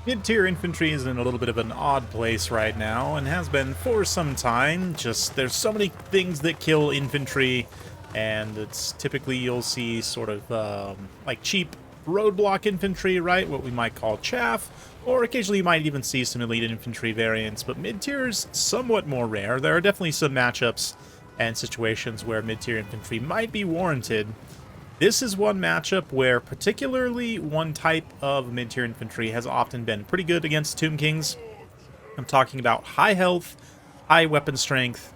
Mid-tier infantry is in a little bit of an odd place right now, and has been for some time. Just, there's so many things that kill infantry, and it's typically you'll see sort of like cheap roadblock infantry, right? What we might call chaff, or occasionally you might even see some elite infantry variants, but mid-tier is somewhat more rare. There are definitely some matchups and situations where mid-tier infantry might be warranted. This is one matchup where particularly one type of mid-tier infantry has often been pretty good against Tomb Kings. I'm talking about high health, high weapon strength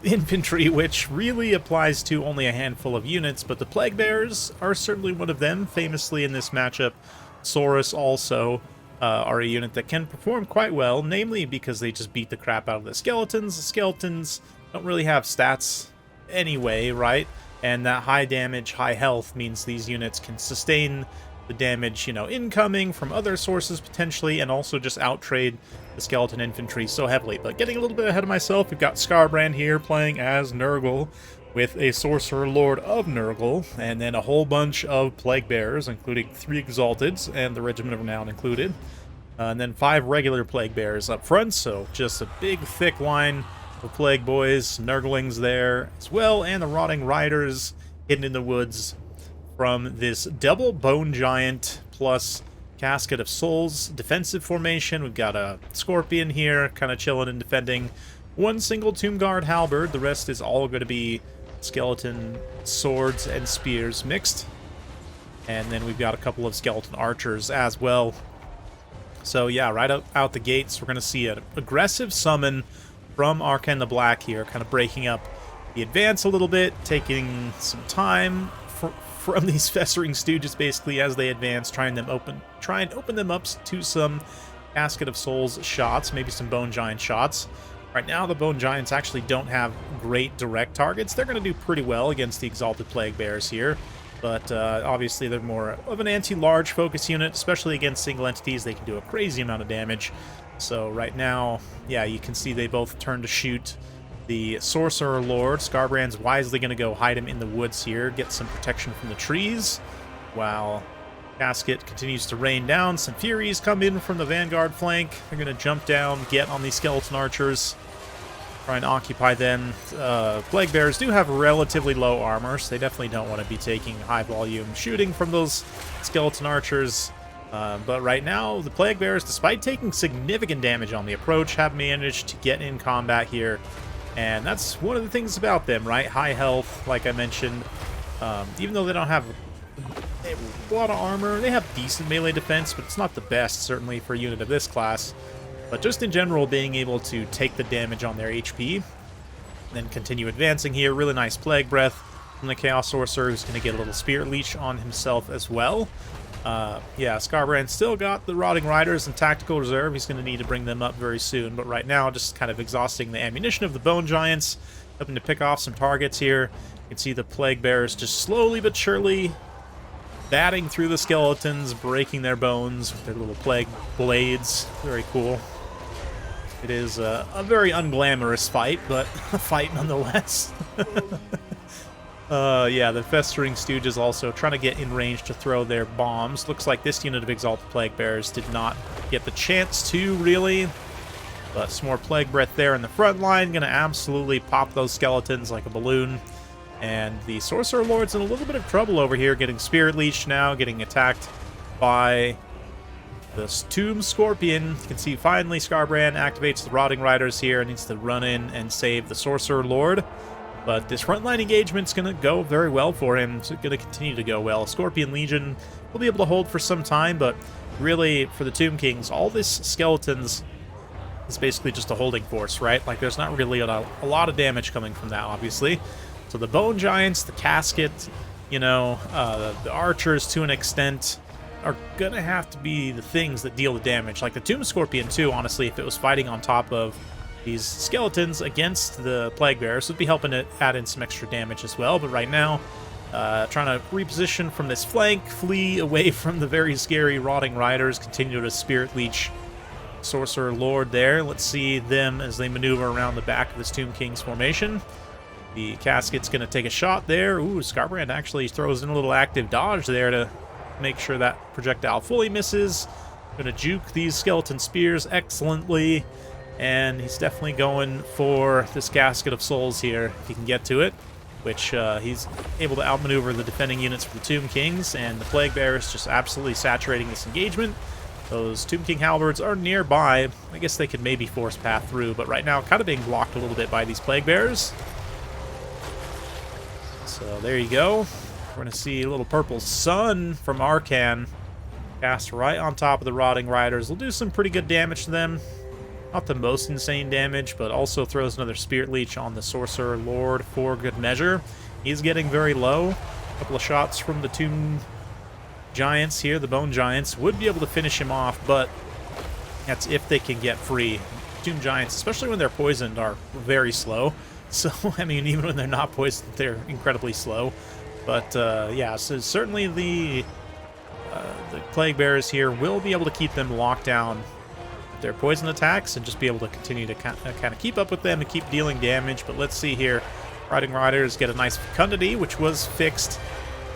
infantry, which really applies to only a handful of units, but the Plague Bears are certainly one of them. Famously in this matchup, Saurus also are a unit that can perform quite well, namely because they just beat the crap out of the skeletons. The skeletons don't really have stats anyway, right? And that high damage, high health means these units can sustain the damage, you know, incoming from other sources potentially, and also just outtrade the skeleton infantry so heavily. But getting a little bit ahead of myself, we've got Scarbrand here playing as Nurgle with a Sorcerer Lord of Nurgle, and then a whole bunch of Plague Bearers, including 3 Exalteds, and the Regiment of Renown included. And then 5 regular Plague Bearers up front, so just a big, thick line of Plague Boys, Nurglings there as well, and the Rotting Riders hidden in the woods from this double Bone Giant plus Casket of Souls defensive formation. We've got a Scorpion here, kind of chilling and defending. One single Tomb Guard Halberd, the rest is all going to be skeleton swords and spears mixed. And then we've got a couple of skeleton archers as well. So yeah, right out the gates, we're going to see an aggressive summon from Arcane the Black here, kind of breaking up the advance a little bit, taking some time from these festering stooges basically as they advance, try and open them up to some Casket of Souls shots, maybe some Bone Giant shots. Right now the Bone Giants actually don't have great direct targets. They're going to do pretty well against the Exalted Plague Bears here, but obviously they're more of an anti-large focus unit, especially against single entities. They can do a crazy amount of damage. So right now, yeah, you can see they both turn to shoot the Sorcerer Lord. Scarbrand's wisely going to go hide him in the woods here, get some protection from the trees, while Casket continues to rain down. Some Furies come in from the Vanguard flank. They're going to jump down, get on these Skeleton Archers, try and occupy them. Plague Bears do have relatively low armor, so they definitely don't want to be taking high-volume shooting from those Skeleton Archers. But right now, the Plague Bears, despite taking significant damage on the approach, have managed to get in combat here. And that's one of the things about them, right? High health, like I mentioned. Even though they don't have a lot of armor, they have decent melee defense, but it's not the best, certainly, for a unit of this class. But just in general, being able to take the damage on their HP, and then continue advancing here. Really nice Plague Breath from the Chaos Sorcerer, who's going to get a little Spirit Leech on himself as well. Yeah, Scarbrand still got the Rotting Riders in tactical reserve. He's going to need to bring them up very soon, but right now just kind of exhausting the ammunition of the Bone Giants, hoping to pick off some targets here. You can see the Plague Bears just slowly but surely batting through the skeletons, breaking their bones with their little plague blades. Very cool. It is a very unglamorous fight, but a fight nonetheless. Yeah, the Festering Stooges also trying to get in range to throw their bombs. Looks like this unit of Exalted Plague Bears did not get the chance to, really. But some more Plague Breath there in the front line. Going to absolutely pop those skeletons like a balloon. And the Sorcerer Lord's in a little bit of trouble over here, getting Spirit Leech now, getting attacked by the Tomb Scorpion. You can see finally Scarbrand activates the Rotting Riders here and needs to run in and save the Sorcerer Lord. But this frontline engagement's going to go very well for him. It's going to continue to go well. Scorpion Legion will be able to hold for some time, but really, for the Tomb Kings, all this skeletons is basically just a holding force, right? Like, there's not really a lot of damage coming from that, obviously. So the Bone Giants, the Casket, you know, the Archers, to an extent, are going to have to be the things that deal the damage. Like the Tomb Scorpion, too, honestly, if it was fighting on top of these skeletons against the Plague Bears, would be helping to add in some extra damage as well. But right now, trying to reposition from this flank, flee away from the very scary Rotting Riders, continue to Spirit Leech Sorcerer Lord there. Let's see them as they maneuver around the back of this Tomb King's formation. The Casket's going to take a shot there. Ooh, Scarbrand actually throws in a little active dodge there to make sure that projectile fully misses. Gonna juke these skeleton spears excellently, and he's definitely going for this Gasket of Souls here, if he can get to it, which he's able to outmaneuver the defending units from the Tomb Kings, and the Plague Bearers just absolutely saturating this engagement. Those Tomb King halberds are nearby. I guess they could maybe force path through, but right now kind of being blocked a little bit by these Plague Bearers. So there you go. We're going to see a little purple sun from Arcan cast right on top of the Rotting Riders. Will do some pretty good damage to them. Not the most insane damage, but also throws another Spirit Leech on the Sorcerer Lord for good measure. He's getting very low. A couple of shots from the Tomb Giants here, the Bone Giants, would be able to finish him off, but that's if they can get free. Tomb Giants, especially when they're poisoned, are very slow. So, I mean, even when they're not poisoned, they're incredibly slow. But, yeah, so certainly the Plague Bearers here will be able to keep them locked down with their poison attacks and just be able to continue to kind of keep up with them and keep dealing damage. But let's see here. Rotting Riders get a nice fecundity, which was fixed.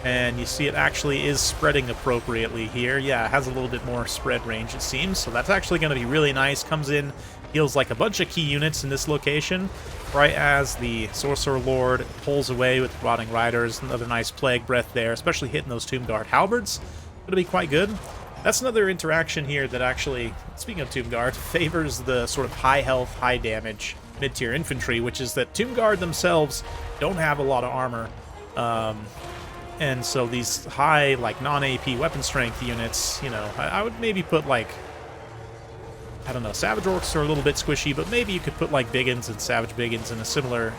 And you see it actually is spreading appropriately here. Yeah, it has a little bit more spread range, it seems. So that's actually going to be really nice. Comes in, heals like a bunch of key units in this location, right as the Sorcerer Lord pulls away with Rotting Riders. Another nice Plague Breath there, especially hitting those Tomb Guard halberds. Going to be quite good. That's another interaction here that actually, speaking of Tomb Guard, favors the sort of high health, high damage mid-tier infantry, which is that Tomb Guard themselves don't have a lot of armor. And so these high, like, non-AP weapon strength units, you know, I would maybe put, like, I don't know, Savage Orcs are a little bit squishy, but maybe you could put, like, Biggins and Savage Biggins in a similar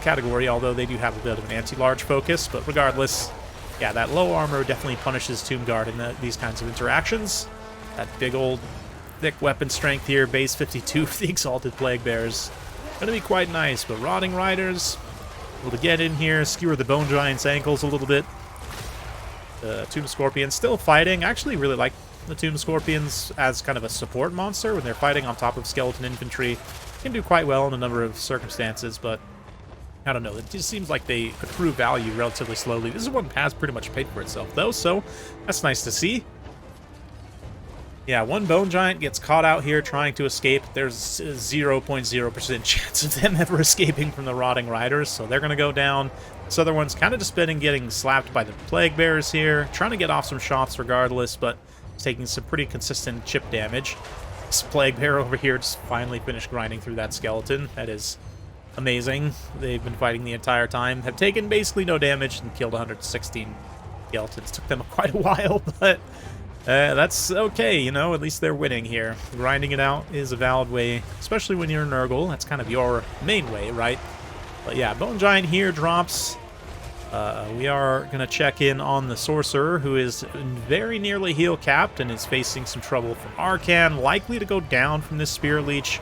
category, although they do have a bit of an anti-large focus. But regardless, yeah, that low armor definitely punishes Tomb Guard in these kinds of interactions. That big old thick weapon strength here, base 52 for the Exalted Plague Bears. Gonna be quite nice, but Rotting Riders able to get in here, skewer the Bone Giant's ankles a little bit. The Tomb Scorpions still fighting. I actually really like the Tomb Scorpions as kind of a support monster when they're fighting on top of skeleton infantry. Can do quite well in a number of circumstances, but I don't know. It just seems like they accrue value relatively slowly. This is one that has pretty much paid for itself, though, so that's nice to see. Yeah, one Bone Giant gets caught out here trying to escape. There's a 0.0% chance of them ever escaping from the Rotting Riders, so they're going to go down. This other one's kind of just been getting slapped by the Plague Bears here, trying to get off some shots regardless, but taking some pretty consistent chip damage. This Plague Bear over here just finally finished grinding through that skeleton. That is amazing. They've been fighting the entire time, have taken basically no damage, and killed 116 skeletons. Took them quite a while, but that's okay, you know, at least they're winning here. Grinding it out is a valid way, especially when you're Nurgle. That's kind of your main way, right? But yeah, Bone Giant here drops. We are going to check in on the Sorcerer, who is very nearly heal capped and is facing some trouble from Arcan. Likely to go down from this Spirit Leech.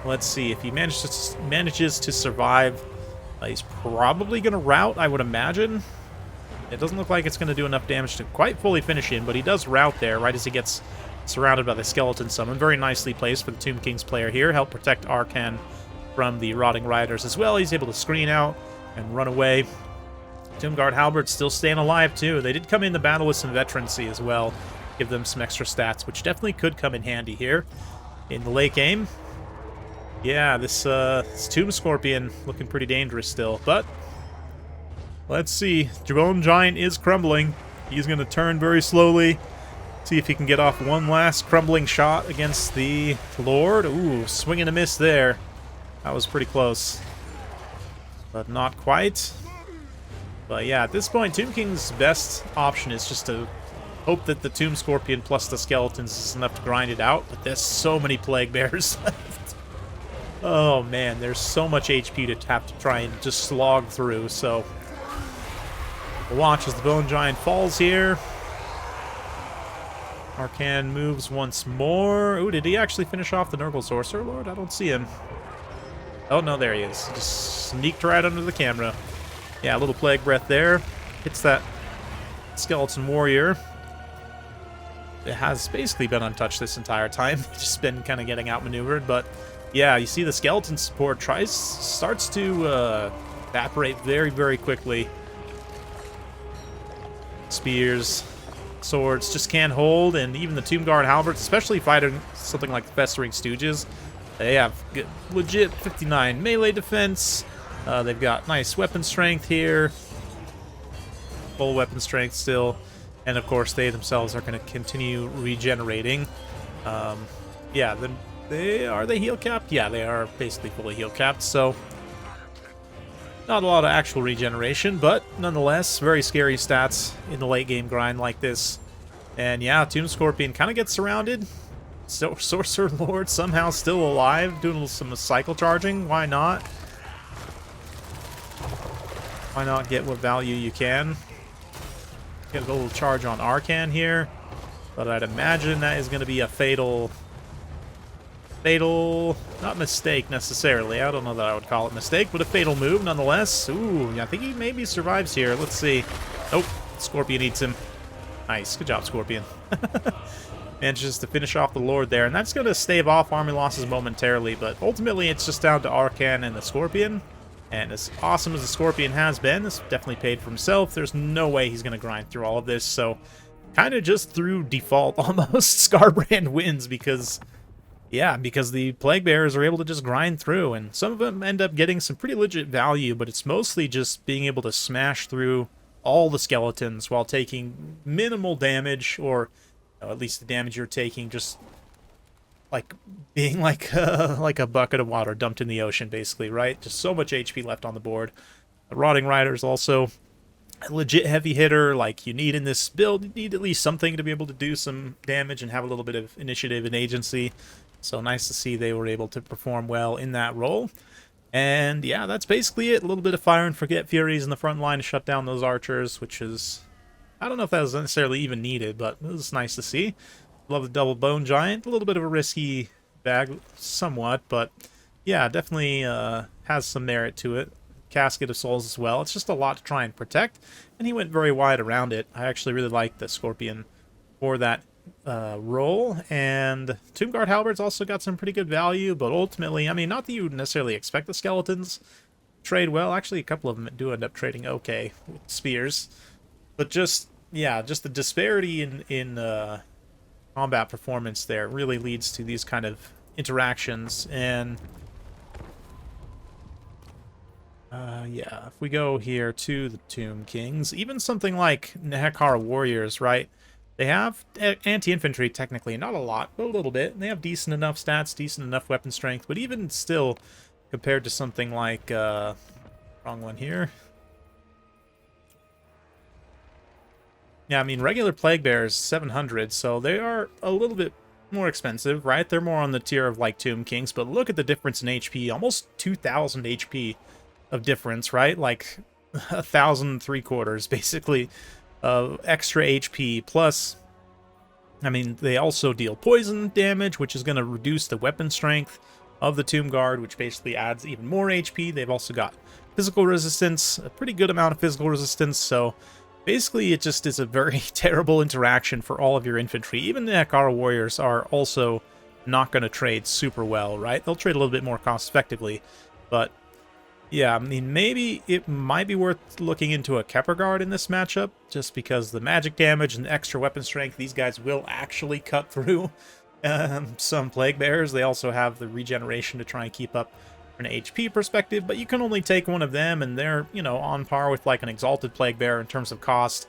Let's see, if he manages to survive, he's probably going to rout, I would imagine. It doesn't look like it's going to do enough damage to quite fully finish him, but he does rout there right as he gets surrounded by the Skeleton Summon. Very nicely placed for the Tomb King's player here. Help protect Arcan from the Rotting Riders as well. He's able to screen out and run away. Tomb Guard halberds still staying alive, too. They did come in the battle with some veterancy as well. Give them some extra stats, which definitely could come in handy here in the late game. Yeah, this Tomb Scorpion looking pretty dangerous still, but let's see. Bone Giant is crumbling. He's going to turn very slowly. See if he can get off one last crumbling shot against the Lord. Ooh, swing and a miss there. That was pretty close. But not quite. But yeah, at this point, Tomb King's best option is just to hope that the Tomb Scorpion plus the Skeletons is enough to grind it out. But there's so many Plague Bears left. Oh man, there's so much HP to have to try and just slog through, so we'll watch as the Bone Giant falls here. Arcan moves once more. Ooh, did he actually finish off the Nurgle Sorcerer Lord? I don't see him. Oh, no, there he is. Just sneaked right under the camera. Yeah, a little Plague Breath there. Hits that Skeleton Warrior. It has basically been untouched this entire time. Just been kind of getting outmaneuvered, but yeah, you see the Skeleton support starts to evaporate very, very quickly. Spears swords just can't hold, and even the Tomb Guard halberds, especially fighting something like the Festering Stooges, they have legit 59 melee defense. They've got nice weapon strength here, full weapon strength still, and of course they themselves are going to continue regenerating. Yeah, then are they heal capped? Yeah, they are basically fully heal capped, so not a lot of actual regeneration, but nonetheless, very scary stats in the late game grind like this. And yeah, Tomb Scorpion kind of gets surrounded. So Sorcerer Lord somehow still alive, doing some cycle charging. Why not? Why not get what value you can? Get a little charge on Arcan here, but I'd imagine that is going to be a fatal, not mistake necessarily. I don't know that I would call it mistake, but a fatal move nonetheless. Ooh, I think he maybe survives here. Let's see. Nope, Scorpion eats him. Nice, good job, Scorpion. Manages to finish off the Lord there, and that's going to stave off army losses momentarily, but ultimately it's just down to Arcan and the Scorpion. And as awesome as the Scorpion has been, this definitely paid for himself. There's no way he's going to grind through all of this, so kind of just through default almost Scarbrand wins because, yeah, because the Plague Bearers are able to just grind through, and some of them end up getting some pretty legit value, but it's mostly just being able to smash through all the skeletons while taking minimal damage, or at least the damage you're taking just like being like a bucket of water dumped in the ocean, basically, right? Just so much HP left on the board. The Rotting Rider is also a legit heavy hitter. Like, you need in this build, you need at least something to be able to do some damage and have a little bit of initiative and agency. So nice to see they were able to perform well in that role. And yeah, that's basically it. A little bit of Fire and Forget Furies in the front line to shut down those archers, which is, I don't know if that was necessarily even needed, but it was nice to see. Love the Double Bone Giant. A little bit of a risky bag, somewhat, but yeah, definitely has some merit to it. Casket of Souls as well. It's just a lot to try and protect, and he went very wide around it. I actually really like the Scorpion for that role, and Tomb Guard Halberds also got some pretty good value, but ultimately, I mean, not that you would necessarily expect the skeletons trade well. Actually, a couple of them do end up trading okay with spears, but just, yeah, just the disparity in combat performance there really leads to these kind of interactions. And yeah, if we go here to the Tomb Kings, even something like Nehekar Warriors, right? They have anti-infantry, technically, not a lot, but a little bit. They have decent enough stats, decent enough weapon strength, but even still, compared to something like, wrong one here. Yeah, I mean, regular Plague Bearers, 700, so they are a little bit more expensive, right? They're more on the tier of, like, Tomb Kings, but look at the difference in HP. Almost 2,000 HP of difference, right? Like, 1,003 basically, of extra HP. Plus, I mean, they also deal poison damage, which is going to reduce the weapon strength of the Tomb Guard, which basically adds even more HP. They've also got physical resistance, a pretty good amount of physical resistance, so basically, it just is a very terrible interaction for all of your infantry. Even the Nehekar Warriors are also not going to trade super well, right? They'll trade a little bit more cost-effectively, but yeah, I mean, maybe it might be worth looking into a Kepper Guard in this matchup, just because the magic damage and the extra weapon strength, these guys will actually cut through some Plague Bearers. They also have the regeneration to try and keep up an HP perspective, but you can only take one of them, and they're, you know, on par with like an Exalted Plague Bearer in terms of cost.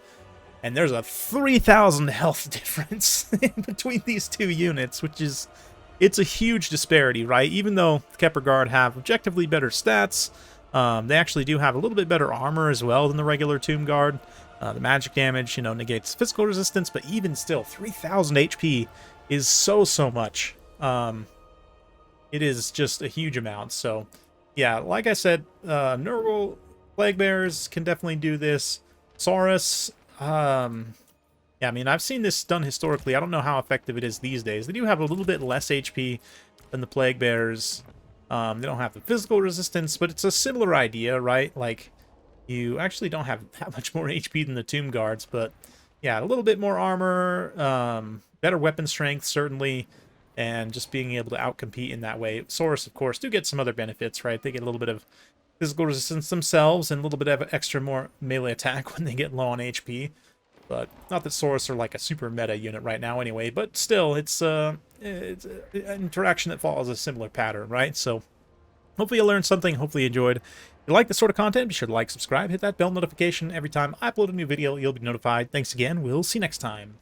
And there's a 3,000 health difference in between these two units, which is, it's a huge disparity, right? Even though the Kepper Guard have objectively better stats, they actually do have a little bit better armor as well than the regular Tomb Guard. The magic damage, you know, negates physical resistance, but even still, 3,000 HP is so much. It is just a huge amount. So, yeah, like I said, Nurgle Plague Bearers can definitely do this. Saurus, yeah, I mean, I've seen this done historically. I don't know how effective it is these days. They do have a little bit less HP than the Plague Bearers. They don't have the physical resistance, but it's a similar idea, right? Like, you actually don't have that much more HP than the Tomb Guards, but yeah, a little bit more armor, better weapon strength, certainly, and just being able to outcompete in that way. Saurus, of course, do get some other benefits, right? They get a little bit of physical resistance themselves and a little bit of extra more melee attack when they get low on HP. But not that Saurus are like a super meta unit right now anyway, but still, it's an interaction that follows a similar pattern, right? So hopefully you learned something, hopefully you enjoyed. If you like this sort of content, be sure to like, subscribe, hit that bell notification. Every time I upload a new video, you'll be notified. Thanks again, we'll see you next time.